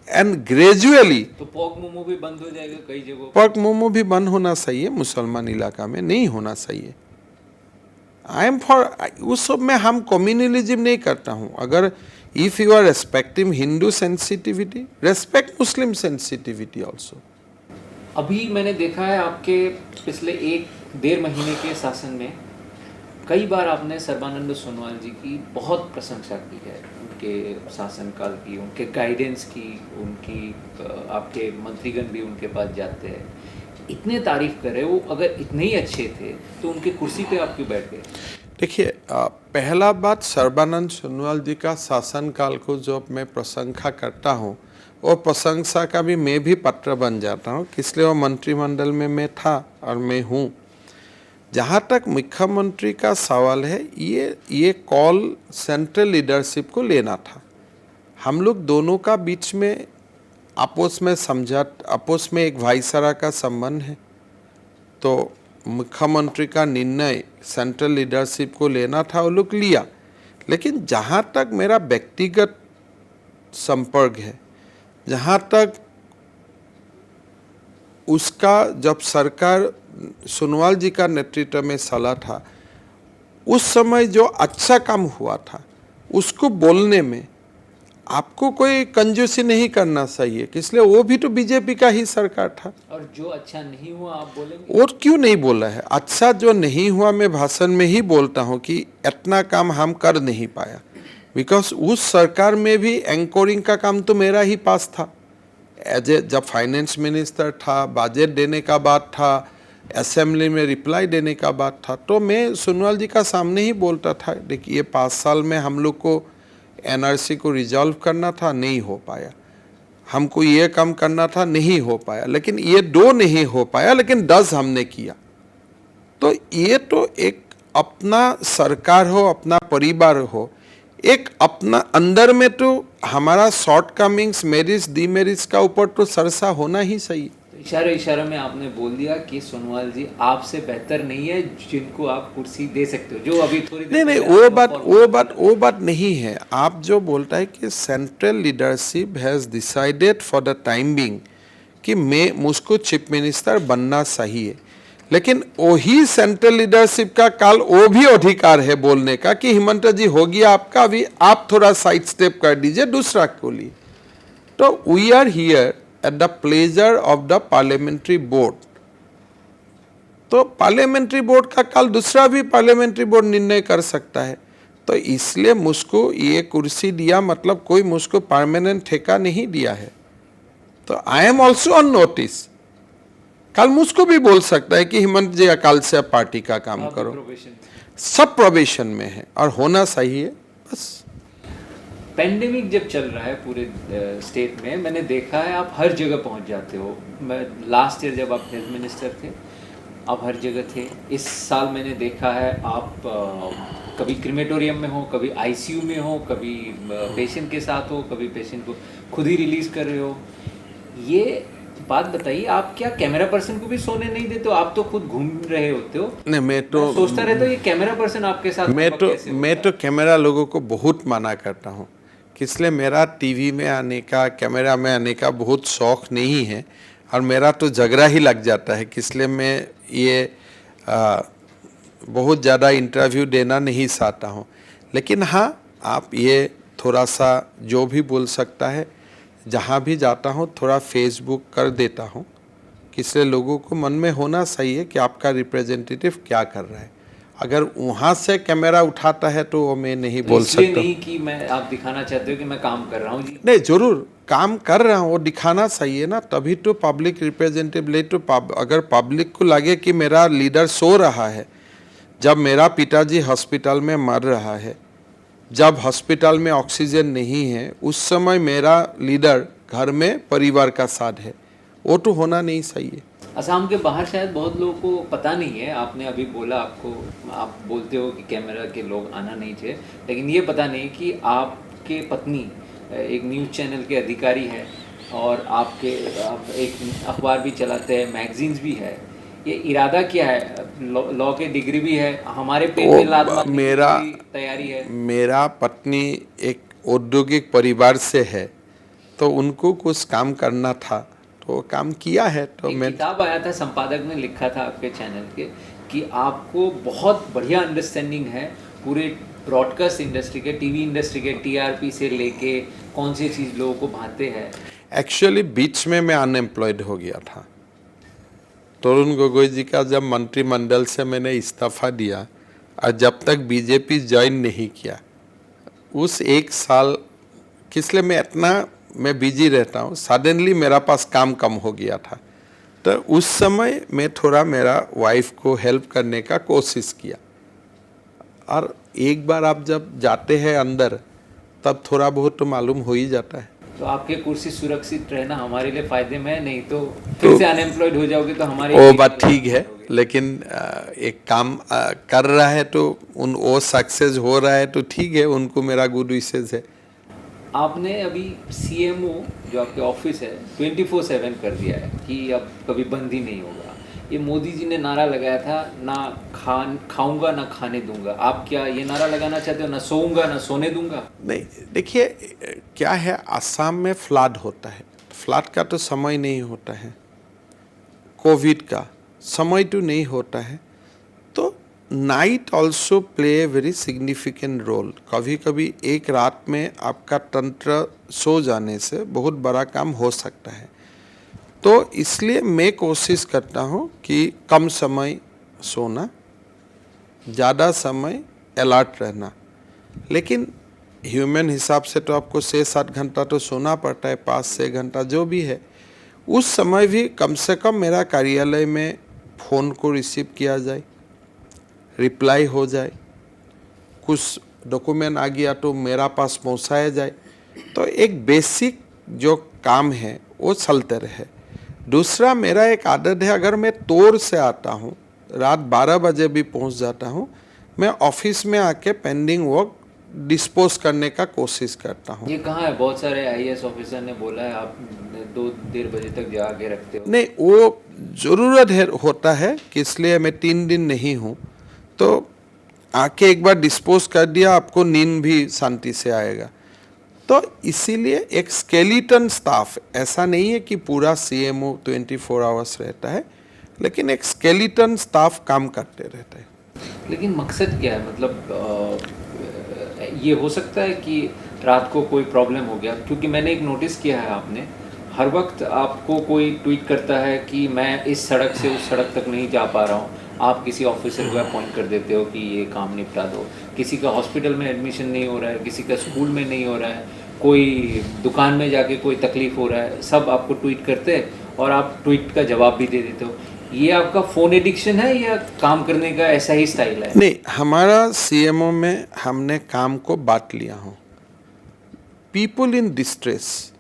एंड ग्रेजुअली तो पोर्क मोमो भी बंद हो जाएगा कई जगहों। पोर्क मोमो भी बंद होना चाहिए, मुसलमान इलाका में नहीं होना चाहिए। आई एम फॉर, उस सब में हम कम्युनलिज्म नहीं करता हूँ। अगर if you are respecting Hindu sensitivity, respect Muslim sensitivity also. अभी मैंने देखा है आपके पिछले 1-1.5 महीने के शासन में कई बार आपने सर्बानंद सोनोवाल जी की बहुत प्रशंसा की है, उनके शासनकाल की, उनके गाइडेंस की, उनकी आपके मंत्रीगण भी उनके पास जाते हैं, इतने तारीफ कर रहे। वो अगर इतने ही अच्छे थे तो उनके कुर्सी पे आप क्यों बैठ गए? देखिए, पहला बात, सर्बानंद सोनोवाल जी का शासनकाल को जो मैं प्रशंसा करता हूँ, और प्रशंसा का भी मैं भी पात्र बन जाता हूँ, इसलिए वो मंत्रिमंडल में मैं था और मैं हूँ। जहाँ तक मुख्यमंत्री का सवाल है, ये कॉल सेंट्रल लीडरशिप को लेना था। हम लोग दोनों का बीच में आपस में एक भाईचारा का संबंध है। तो मुख्यमंत्री का निर्णय सेंट्रल लीडरशिप को लेना था, वो लोग लिया। लेकिन जहाँ तक मेरा व्यक्तिगत संपर्क है, जहाँ तक उसका जब सरकार सोनोवाल जी का नेतृत्व में चला था, उस समय जो अच्छा काम हुआ था उसको बोलने में आपको कोई कंजूसी नहीं करना चाहिए, इसलिए वो भी तो बीजेपी का ही सरकार था। और जो अच्छा नहीं हुआ आप बोलेंगे? और क्यों नहीं बोला है? अच्छा जो नहीं हुआ मैं भाषण में ही बोलता हूँ कि इतना काम हम कर नहीं पाया, बिकॉज उस सरकार में भी एंकोरिंग का काम तो मेरा ही पास था। एज ए जब फाइनेंस मिनिस्टर था, बजट देने का बात था, असेंबली में रिप्लाई देने का बात था, तो मैं सोनोवाल जी का सामने ही बोलता था, देखिए ये 5 साल में हम लोग को एनआरसी को रिजॉल्व करना था, नहीं हो पाया। हमको ये काम करना था, नहीं हो पाया। लेकिन ये 2 नहीं हो पाया, लेकिन 10 हमने किया। तो ये तो एक अपना सरकार हो, अपना परिवार हो, एक अपना अंदर में तो हमारा शॉर्टकमिंग्स, मेरिट्स, डीमेरिट्स का ऊपर तो चर्चा होना ही चाहिए। इशारे इशारे में आपने बोल दिया कि सोनोवाल जी आपसे बेहतर नहीं है जिनको आप कुर्सी दे सकते हो, जो अभी थोड़ी देर नहीं, पहले वो बात नहीं है। आप जो बोलता है कि central leadership has decided for the time being कि मुझको चीफ मिनिस्टर बनना चाहिए, लेकिन वही सेंट्रल लीडरशिप का कल वो भी अधिकार है बोलने का कि हिमंत जी हो गया आपका, अभी आप थोड़ा साइड स्टेप कर दीजिए दूसरा को लिए। तो we are here at the pleasure of the parliamentary board. तो पार्लियामेंट्री बोर्ड का कल दूसरा भी पार्लियामेंट्री बोर्ड निर्णय कर सकता है। तो इसलिए मुझको ये कुर्सी दिया, मतलब कोई मुझको परमानेंट ठेका नहीं दिया है। तो I am also on notice. कल मुझको भी बोल सकता है कि हिमंत जी कल से आप पार्टी का काम करो। सब प्रोबेशन में है और होना चाहिए बस। पेंडेमिक जब चल रहा है पूरे स्टेट में, मैंने देखा है आप हर जगह पहुंच जाते हो। मैं लास्ट ईयर जब आप हेल्थ मिनिस्टर थे, आप हर जगह थे। इस साल मैंने देखा है आप कभी क्रिमेटोरियम में हो, कभी आईसीयू में हो, कभी पेशेंट के साथ हो, कभी पेशेंट को खुद ही रिलीज कर रहे हो। ये बात बताइए, आप क्या कैमरा पर्सन को भी सोने नहीं देते हो? आप तो खुद घूम रहे होते हो। नहीं, मैं सोचता रहता हूँ ये कैमरा पर्सन आपके साथ मैं तो कैमरा लोगों को बहुत मना करता हूँ, इसलिए मेरा टीवी में आने का, कैमरा में आने का बहुत शौक नहीं है और मेरा तो झगड़ा ही लग जाता है, इसलिए मैं ये बहुत ज़्यादा इंटरव्यू देना नहीं चाहता हूँ। लेकिन हाँ, आप ये थोड़ा सा जो भी बोल सकता है, जहाँ भी जाता हूँ थोड़ा फेसबुक कर देता हूँ, इसलिए लोगों को मन में होना चाहिए कि आपका रिप्रेजेंटेटिव क्या कर रहा है। अगर वहाँ से कैमरा उठाता है तो वो मैं नहीं बोल सकता। नहीं कि मैं, आप दिखाना चाहते हो कि मैं काम कर रहा हूँ जी? नहीं, जरूर काम कर रहा हूँ, वो दिखाना चाहिए ना, तभी तो पब्लिक रिप्रेजेंटेटिव ले। तो अगर पब्लिक को लगे कि मेरा लीडर सो रहा है, जब मेरा पिताजी हॉस्पिटल में मर रहा है, जब हॉस्पिटल में ऑक्सीजन नहीं है, उस समय मेरा लीडर घर में परिवार का साथ है, वो तो होना नहीं चाहिए। असम के बाहर शायद बहुत लोगों को पता नहीं है, आपने अभी बोला, आपको आप बोलते हो कि कैमरा के लोग आना नहीं चाहिए, लेकिन ये पता नहीं कि आपके पत्नी एक न्यूज़ चैनल के अधिकारी है और आप एक अखबार भी चलाते हैं, मैगजीन्स भी है। ये इरादा क्या है? लॉ के डिग्री भी है, हमारे पेट में लात मारने की तैयारी है? मेरा पत्नी एक औद्योगिक परिवार से है, तो उनको कुछ काम करना था तो वो काम किया है। तो मैं किताब आया था, संपादक ने लिखा था आपके चैनल के कि आपको बहुत बढ़िया अंडरस्टैंडिंग है पूरे ब्रॉडकास्ट इंडस्ट्री के, टीवी इंडस्ट्री के, टीआरपी से लेके कौन सी चीज़ लोगों को भाते हैं। एक्चुअली बीच में मैं अनएम्प्लॉयड हो गया था। तरुण गोगोई जी का जब मंत्रिमंडल से मैंने इस्तीफा दिया और जब तक बीजेपी ज्वाइन नहीं किया, उस 1 साल किसलिए मैं बिजी रहता हूँ, सडनली मेरा पास काम कम हो गया था। तो उस समय मैं थोड़ा मेरा वाइफ को हेल्प करने का कोशिश किया। और एक बार आप जब जाते हैं अंदर, तब थोड़ा बहुत तो मालूम हो ही जाता है। तो आपके कुर्सी सुरक्षित रहना हमारे लिए फायदे में है, नहीं तो फिर से अनएम्प्लॉयड हो जाओगे तो हमारे वो बात ठीक है, लेकिन एक काम कर रहा है तो वो सक्सेस हो रहा है तो ठीक है, उनको मेरा गुड विशेष है। आपने अभी सीएमओ जो आपके ऑफिस है 24/7 कर दिया है कि अब कभी बंद ही नहीं होगा। ये मोदी जी ने नारा लगाया था, ना खाऊंगा ना खाने दूंगा। आप क्या ये नारा लगाना चाहते हो, ना सोऊंगा ना सोने दूंगा? नहीं, देखिए क्या है, असम में फ्लड होता है, फ्लड का तो समय नहीं होता है। कोविड का समय तो नहीं होता है, तो night also play a very significant role. कभी कभी एक रात में आपका तंत्र सो जाने से बहुत बड़ा काम हो सकता है। तो इसलिए मैं कोशिश करता हूँ कि कम समय सोना, ज़्यादा समय अलर्ट रहना। लेकिन ह्यूमन हिसाब से तो आपको 6-7 घंटा तो सोना पड़ता है, 5-6 घंटा जो भी है। उस समय भी कम से कम मेरा कार्यालय में फ़ोन को रिसीव किया जाए, रिप्लाई हो जाए, कुछ डॉक्यूमेंट आ गया तो मेरा पास पहुंचाया जाए। तो एक बेसिक जो काम है वो चलते रहे। दूसरा मेरा एक आदत है, अगर मैं तोड़ से आता हूँ, रात 12 बजे भी पहुँच जाता हूँ, मैं ऑफिस में आके पेंडिंग वर्क डिस्पोज करने का कोशिश करता हूँ। ये कहाँ है? बहुत सारे आईएएस ऑफिसर ने बोला है आप 2-1 बजे तक जाके रखते हो। नहीं, वो ज़रूरत है, होता है कि इसलिए मैं 3 दिन नहीं हूँ, तो आके एक बार डिस्पोज कर दिया, आपको नींद भी शांति से आएगा। तो इसीलिए एक स्केलेटन स्टाफ, ऐसा नहीं है कि पूरा सीएमओ 24 आवर्स रहता है, लेकिन एक स्केलेटन स्टाफ काम करते रहता है। लेकिन मकसद क्या है? मतलब ये हो सकता है कि रात को कोई प्रॉब्लम हो गया, क्योंकि मैंने एक नोटिस किया है, आपने हर वक्त आपको कोई ट्वीट करता है कि मैं इस सड़क से उस सड़क तक नहीं जा पा रहा हूँ, आप किसी ऑफिसर को अपॉइंट कर देते हो कि ये काम निपटा दो। किसी का हॉस्पिटल में एडमिशन नहीं हो रहा है, किसी का स्कूल में नहीं हो रहा है, कोई दुकान में जाके कोई तकलीफ हो रहा है, सब आपको ट्वीट करते हैं और आप ट्वीट का जवाब भी दे देते हो। ये आपका फ़ोन एडिक्शन है या काम करने का ऐसा ही स्टाइल है? नहीं, हमारा सीएमओ में हमने काम को बांट लिया हो। पीपल इन डिस्ट्रेस,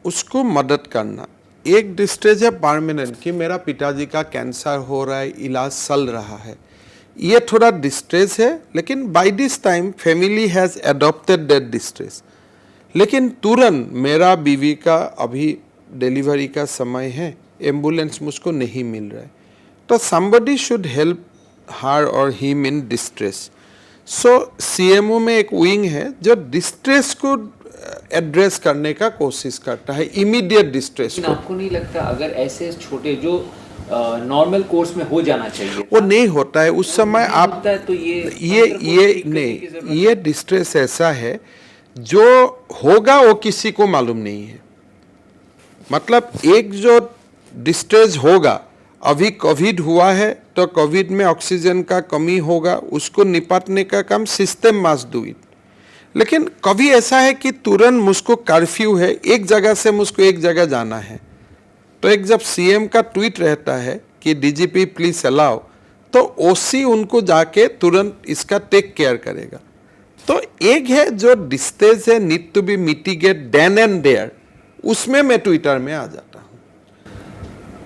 उसको मदद करना। एक डिस्ट्रेस है परमानेंट कि मेरा पिताजी का कैंसर हो रहा है, इलाज चल रहा है, ये थोड़ा डिस्ट्रेस है, लेकिन by this time family has adopted that distress. लेकिन तुरंत मेरा बीवी का अभी डिलीवरी का समय है, एम्बुलेंस मुझको नहीं मिल रहा है, तो somebody should help her or him in distress। So CMO में एक विंग है जो डिस्ट्रेस को एड्रेस करने का कोशिश करता है, इमीडिएट डिस्ट्रेस को। आपको नहीं लगता अगर ऐसे छोटे जो नॉर्मल कोर्स में हो जाना चाहिए वो नहीं होता है उस समय, आप होता है तो ये नहीं, ये डिस्ट्रेस ऐसा है जो होगा वो किसी को मालूम नहीं है। मतलब एक जो डिस्ट्रेस होगा, अभी कोविड हुआ है तो कोविड में ऑक्सीजन का कमी होगा, उसको निपटने का काम सिस्टम मस्ट डू इट। लेकिन कभी ऐसा है कि तुरंत मुझको कर्फ्यू है, एक जगह से मुझको एक जगह जाना है, तो एक जब सीएम का ट्वीट रहता है कि डीजीपी प्लीज अलाउ, तो ओसी उनको जाके तुरंत इसका टेक केयर करेगा। तो एक है जो डिस्ट्रेस है, need to be mitigate then and there, उसमें मैं ट्विटर में आ जाता हूँ।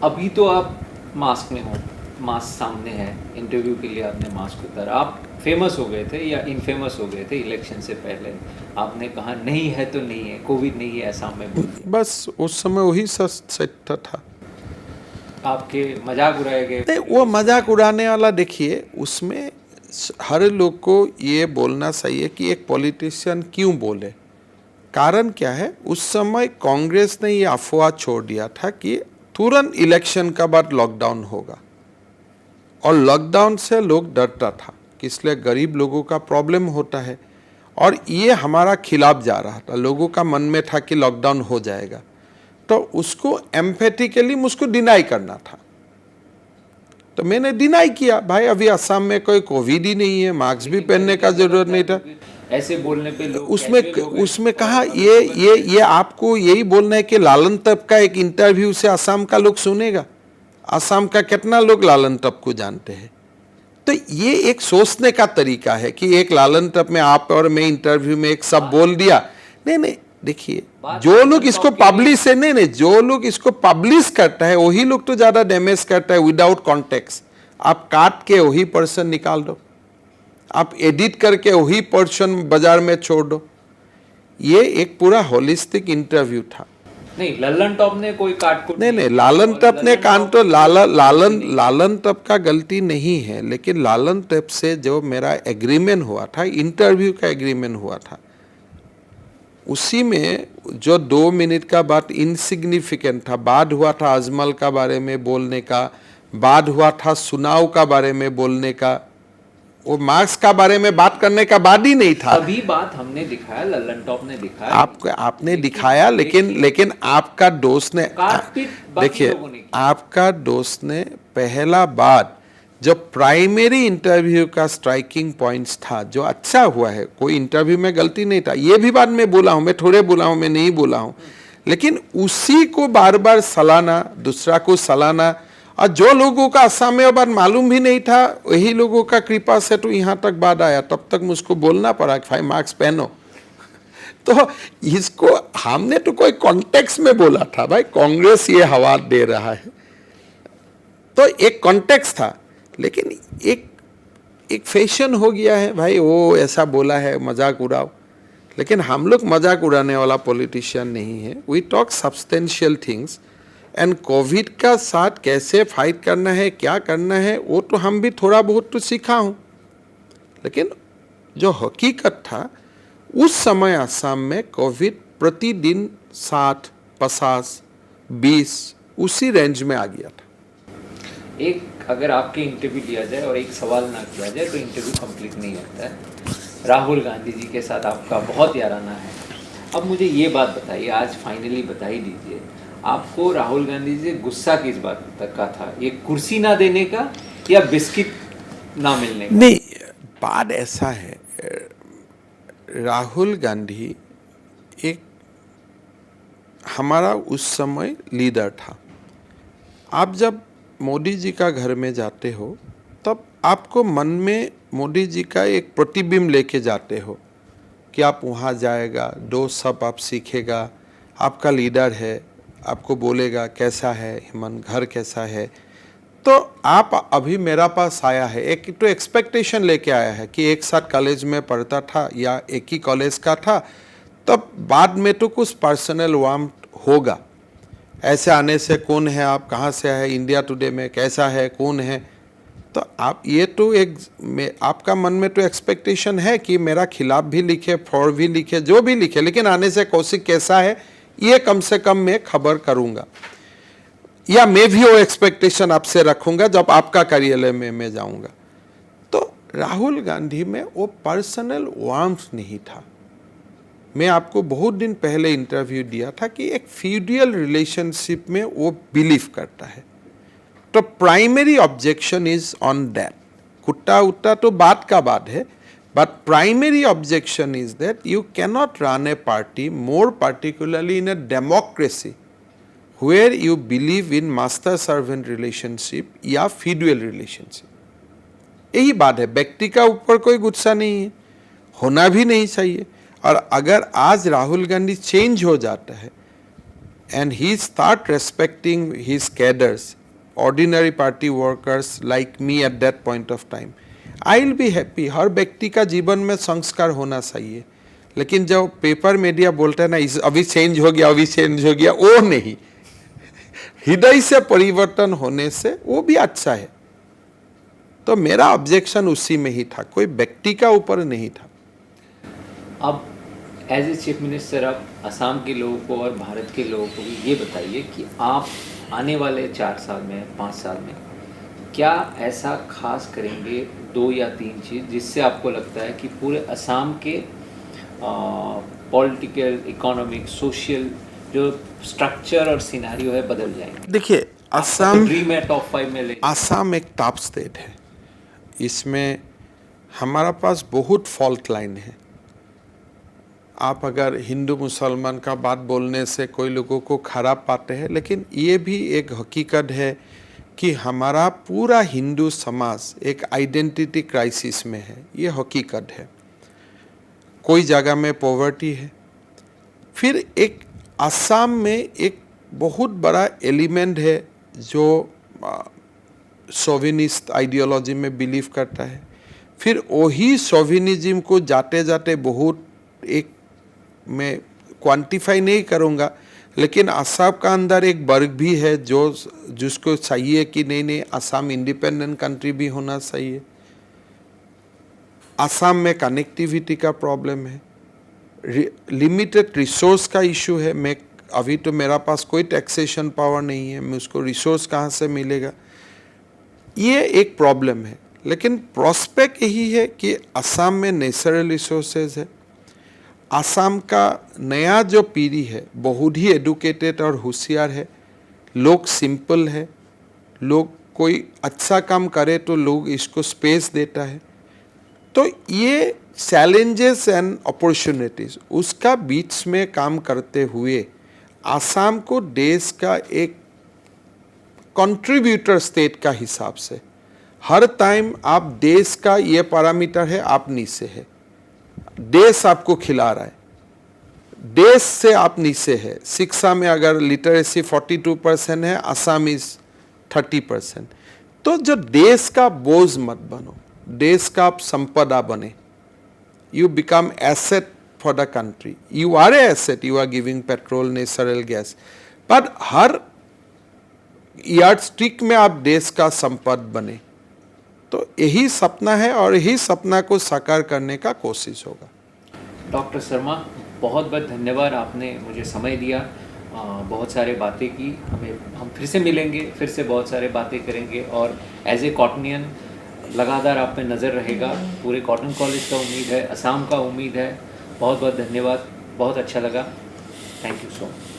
अभी तो आप मास्क में हो, मास्क सामने है, इंटरव्यू के लिए आपने मास्क उतारा, आप फेमस हो गए थे या इनफेमस हो गए थे इलेक्शन से पहले? आपने कहा नहीं है तो नहीं है, कोविड नहीं है असम में, बोल दिया। बस उस समय वही सत्य था। आपके मजाक उड़ाए गए? नहीं, वो मजाक उड़ाने वाला, देखिए उसमें हर लोग को ये बोलना चाहिए कि एक पॉलिटिशियन क्यों बोले, कारण क्या है। उस समय कांग्रेस ने ये अफवाह छोड़ दिया था कि तुरंत इलेक्शन का बाद लॉकडाउन होगा, और लॉकडाउन से लोग डरता था कि इसलिए गरीब लोगों का प्रॉब्लम होता है, और ये हमारा खिलाफ जा रहा था। लोगों का मन में था कि लॉकडाउन हो जाएगा, तो उसको एम्फेटिकली मुझको डिनाई करना था, तो मैंने डिनाई किया। भाई अभी असम में कोई कोविड ही नहीं है, मास्क भी पहनने का जरूरत नहीं था। ऐसे बोलने पे लोग उसमें कहा ये आपको यही बोलना है कि लालन तब का एक इंटरव्यू से असम का लोग सुनेगा? असम का कितना लोग लालन तब को जानते हैं? तो ये एक सोचने का तरीका है कि एक लालन तब में आप और मैं इंटरव्यू में एक सब बोल दिया। नहीं, देखिए जो लोग इसको पब्लिश से नहीं, जो लोग इसको पब्लिश करता है वही लोग तो ज्यादा डैमेज करता है विदाउट कॉन्टेक्स्ट। आप काट के वही पर्सन निकाल दो, आप एडिट करके वही पर्सन बाजार में छोड़ दो। ये एक पूरा होलिस्टिक इंटरव्यू था। नहीं, लल्लन टॉप ने कोई काट को नहीं, लालन टॉप ने कान तो लालन टॉप का गलती नहीं है, लेकिन लालन टॉप से जो मेरा एग्रीमेंट हुआ था, इंटरव्यू का एग्रीमेंट हुआ था, उसी में जो 2 मिनट का बात इनसिग्निफिकेंट था, बाद हुआ था अजमल का बारे में बोलने का, बाद हुआ था सुनाव का बारे में बोलने का, वो मार्क्स का बारे में बात करने का बाद ही नहीं था। सभी बात हमने दिखाया, लल्लन टॉप ने दिखाया, आपने दिखाया, लेकिन आपका दोस्त ने, काटपीट बाकी देखिए, लोगों ने की। आपका दोस्त ने पहला बात जो प्राइमरी इंटरव्यू का स्ट्राइकिंग पॉइंट्स था, जो अच्छा हुआ है, कोई इंटरव्यू में गलती नहीं था, ये भी बाद में बोला हूं मैं, थोड़े बोला हूं मैं, नहीं बोला हूं, लेकिन उसी को बार बार सलाना, दूसरा को सलाना, और जो लोगों का असम में बात मालूम भी नहीं था, वही लोगों का कृपा से तो यहाँ तक बात आया, तब तक मुझको बोलना पड़ा कि 5 मार्क्स पहनो। तो इसको हमने तो कोई कॉन्टेक्स्ट में बोला था, भाई कांग्रेस ये हवा दे रहा है, तो एक कॉन्टेक्स्ट था, लेकिन एक फैशन हो गया है, भाई वो ऐसा बोला है मजाक उड़ाओ। लेकिन हम लोग मजाक उड़ाने वाला पॉलिटिशियन नहीं है, we talk substantial things, and Covid का साथ कैसे फाइट करना है, क्या करना है, वो तो हम भी थोड़ा बहुत तो सीखा हूँ, लेकिन जो हकीकत था उस समय असम में कोविड प्रतिदिन 60, 50, 20 उसी रेंज में आ गया था। एक अगर आपके इंटरव्यू लिया जाए और एक सवाल ना किया जाए तो इंटरव्यू कंप्लीट नहीं होता है। राहुल गांधी जी के साथ आपका बहुत याराना है। अब मुझे ये बात बताइए, आज फाइनली बता ही दीजिए, आपको राहुल गांधी जी से गुस्सा किस बात तक का था? ये कुर्सी ना देने का या बिस्किट ना मिलने का? नहीं, बात ऐसा है, राहुल गांधी एक हमारा उस समय लीडर था। आप जब मोदी जी का घर में जाते हो तब आपको मन में मोदी जी का एक प्रतिबिंब लेके जाते हो कि आप वहाँ जाएगा, दो सब आप सीखेगा, आपका लीडर है, आपको बोलेगा कैसा है हेमंत, घर कैसा है। तो आप अभी मेरा पास आया है, एक तो एक्सपेक्टेशन लेके आया है कि एक साथ कॉलेज में पढ़ता था या एक ही कॉलेज का था, तब बाद में तो कुछ पर्सनल वार्म होगा। ऐसे आने से कौन है आप, कहाँ से है, इंडिया टुडे में कैसा है, कौन है, तो आप ये तो आपका मन में तो एक्सपेक्टेशन है कि मेरा खिलाफ भी लिखे, फॉर भी लिखे, जो भी लिखे, लेकिन आने से कौशिक कैसा है ये कम से कम मैं खबर करूँगा, या मैं भी वो एक्सपेक्टेशन आपसे रखूँगा जब आपका कार्यालय में मैं जाऊँगा। तो राहुल गांधी में वो पर्सनल वार्मथ नहीं था। मैं आपको बहुत दिन पहले इंटरव्यू दिया था कि एक फ्यूडियल रिलेशनशिप में वो बिलीव करता है। तो primary objection is on that. कुत्ता उत्ता तो बात का बात है, but primary objection is that you cannot run A party, more particularly in a democracy where you believe in master servant relationship या फिडुअल रिलेशनशिप। यही बात है, व्यक्ति का ऊपर कोई गुस्सा नहीं है, होना भी नहीं चाहिए। और अगर आज राहुल गांधी चेंज हो जाता है and he start respecting his cadres, ordinary party workers like me at that point of time, I will be happy. हर व्यक्ति का जीवन में संस्कार होना चाहिए, लेकिन जब पेपर मीडिया बोलता है ना अभी चेंज हो गया, अभी चेंज हो गया, वो नहीं, हृदय से परिवर्तन होने से वो भी अच्छा है। तो मेरा ऑब्जेक्शन उसी में ही था, कोई व्यक्ति का ऊपर नहीं था। अब एज ए चीफ मिनिस्टर आप असम के लोगों को और भारत के लोगों को भी ये बताइए कि आप आने वाले 4 साल में, 5 साल में क्या ऐसा खास करेंगे, 2 या 3 चीज़ जिससे आपको लगता है कि पूरे असम के पॉलिटिकल, इकोनॉमिक, सोशल जो स्ट्रक्चर और सिनेरियो है बदल जाएंगे? देखिए, असम ड्रीम है टॉप 5 में ले। असम एक टॉप स्टेट है, इसमें हमारा पास बहुत फॉल्ट लाइन है। आप अगर हिंदू मुसलमान का बात बोलने से कोई लोगों को खराब पाते हैं, लेकिन ये भी एक हकीकत है कि हमारा पूरा हिंदू समाज एक आइडेंटिटी क्राइसिस में है, ये हकीकत है। कोई जगह में पॉवर्टी है। फिर एक असम में एक बहुत बड़ा एलिमेंट है जो सोविनिस्ट आइडियोलॉजी में बिलीव करता है। फिर वही सोविनिज्म को जाते जाते बहुत एक, मैं क्वांटिफाई नहीं करूँगा, लेकिन असम का अंदर एक वर्ग भी है जो जिसको चाहिए कि नहीं असम इंडिपेंडेंट कंट्री भी होना चाहिए। असम में कनेक्टिविटी का प्रॉब्लम है, लिमिटेड रिसोर्स का इशू है। मैं अभी तो मेरा पास कोई टैक्सेशन पावर नहीं है, मैं उसको रिसोर्स कहाँ से मिलेगा, ये एक प्रॉब्लम है। लेकिन प्रॉस्पेक्ट यही है कि असम में नेचुरल रिसोर्सेज है। असम का नया जो पीढ़ी है बहुत ही एडुकेटेड और होशियार है, लोग सिंपल है, लोग कोई अच्छा काम करे तो लोग इसको स्पेस देता है। तो ये चैलेंजेस एंड अपॉर्चुनिटीज उसका बीच में काम करते हुए आसाम को देश का एक कंट्रीब्यूटर स्टेट का हिसाब से हर टाइम आप देश का ये पैरामीटर है, आप नीचे है, देश आपको खिला रहा है, देश से आप नीचे है। शिक्षा में अगर लिटरेसी 42% है, आसाम इज 30%। तो जो देश का बोझ मत बनो, देश का आप संपदा बने। You become asset for the country, you are a asset, you are giving petrol, natural gas, पर हर यार्डस्टिक में आप देश का संपद बने। तो यही सपना है और यही सपना को साकार करने का कोशिश होगा। डॉक्टर शर्मा, बहुत बहुत धन्यवाद, आपने मुझे समय दिया, बहुत सारे बातें की। हम फिर से मिलेंगे, फिर से बहुत सारे बातें करेंगे, और एज ए कॉटनियन लगातार आप पे नज़र रहेगा। पूरे कॉटन कॉलेज का उम्मीद है, असम का उम्मीद है। बहुत बहुत धन्यवाद, बहुत अच्छा लगा। Thank you so much.